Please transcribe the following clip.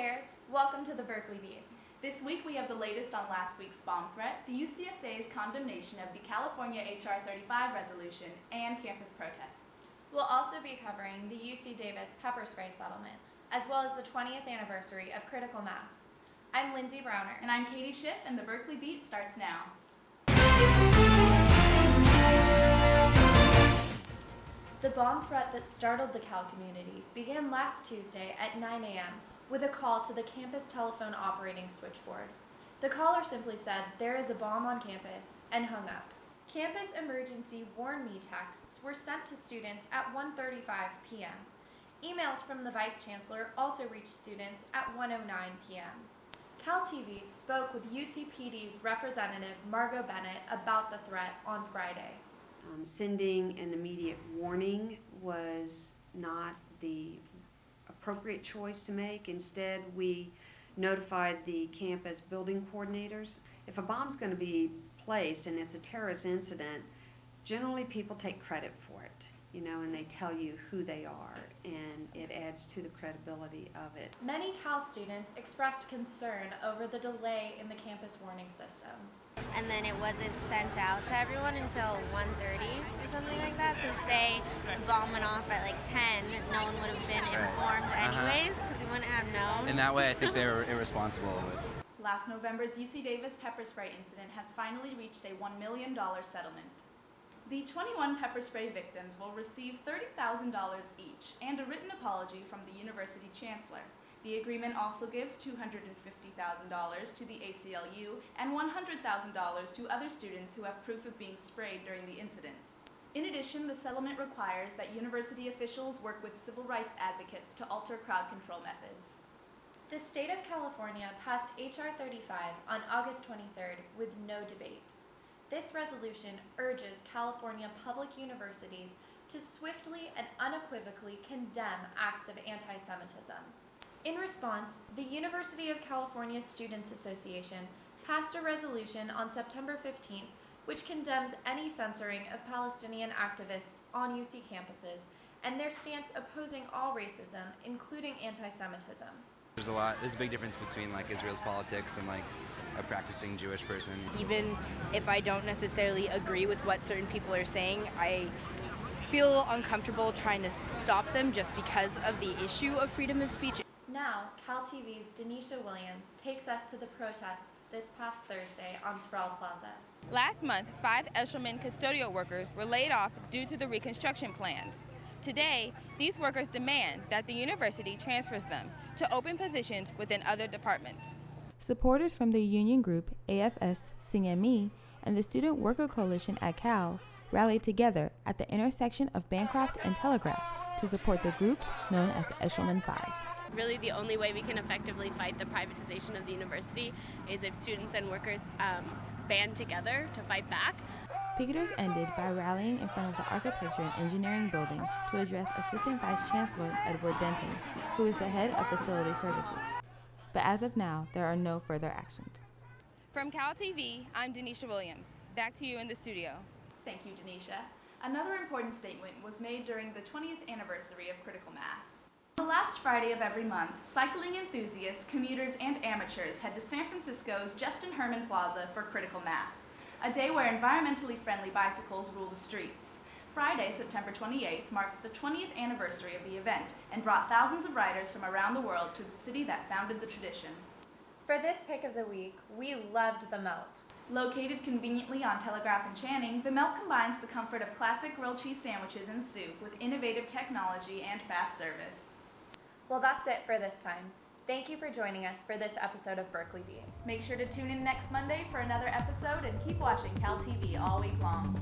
Bears, welcome to the Berkeley Beat. This week we have the latest on last week's bomb threat, the UCSA's condemnation of the California HR 35 resolution, and campus protests. We'll also be covering the UC Davis pepper spray settlement, as well as the 20th anniversary of critical mass. I'm Lindsay Brauner. And I'm Katie Schiff, and the Berkeley Beat starts now. The bomb threat that startled the Cal community began last Tuesday at 9 a.m. with a call to the campus telephone operating switchboard. The caller simply said, "There is a bomb on campus," and hung up. Campus emergency warn me texts were sent to students at 1:35 p.m. Emails from the Vice Chancellor also reached students at 1:09 p.m. CalTV spoke with UCPD's representative Margot Bennett about the threat on Friday. Sending an immediate warning was not the appropriate choice to make. Instead, we notified the campus building coordinators. If a bomb's going to be placed and it's a terrorist incident, generally people take credit for it, and they tell you who they are, and it adds to the credibility of it. Many Cal students expressed concern over the delay in the campus warning system. And then it wasn't sent out to everyone until 1:30 or something like that. So say the bomb went off at like 10, no one would have been informed anyways, because we wouldn't have known. In that way, I think they were irresponsible with. Last November's UC Davis pepper spray incident has finally reached a $1 million settlement. The 21 pepper spray victims will receive $30,000 each and a written apology from the university chancellor. The agreement also gives $250,000 to the ACLU and $100,000 to other students who have proof of being sprayed during the incident. In addition, the settlement requires that university officials work with civil rights advocates to alter crowd control methods. The state of California passed HR 35 on August 23rd with no debate. This resolution urges California public universities to swiftly and unequivocally condemn acts of anti-Semitism. In response, the University of California Students Association passed a resolution on September 15th which condemns any censoring of Palestinian activists on UC campuses and their stance opposing all racism, including anti-Semitism. There's a big difference between Israel's politics and a practicing Jewish person. Even if I don't necessarily agree with what certain people are saying, I feel uncomfortable trying to stop them just because of the issue of freedom of speech. Now, CalTV's Denesha Williams takes us to the protests this past Thursday on Sproul Plaza. Last month, 5 Eshelman custodial workers were laid off due to the reconstruction plans. Today, these workers demand that the university transfers them to open positions within other departments. Supporters from the union group AFS Sing Me and the Student Worker Coalition at Cal rallied together at the intersection of Bancroft and Telegraph to support the group known as the Eshelman 5. Really, the only way we can effectively fight the privatization of the university is if students and workers band together to fight back. Picketers ended by rallying in front of the Architecture and Engineering building to address Assistant Vice Chancellor Edward Denton, who is the head of Facility Services. But as of now, there are no further actions. From CalTV, I'm Denesha Williams. Back to you in the studio. Thank you, Denesha. Another important statement was made during the 20th anniversary of critical mass. On the last Friday of every month, cycling enthusiasts, commuters, and amateurs head to San Francisco's Justin Herman Plaza for critical mass, a day where environmentally friendly bicycles rule the streets. Friday, September 28th, marked the 20th anniversary of the event and brought thousands of riders from around the world to the city that founded the tradition. For this pick of the week, we loved the Melt. Located conveniently on Telegraph and Channing, the Melt combines the comfort of classic grilled cheese sandwiches and soup with innovative technology and fast service. Well, that's it for this time. Thank you for joining us for this episode of Berkeley Beat. Make sure to tune in next Monday for another episode and keep watching CalTV all week long.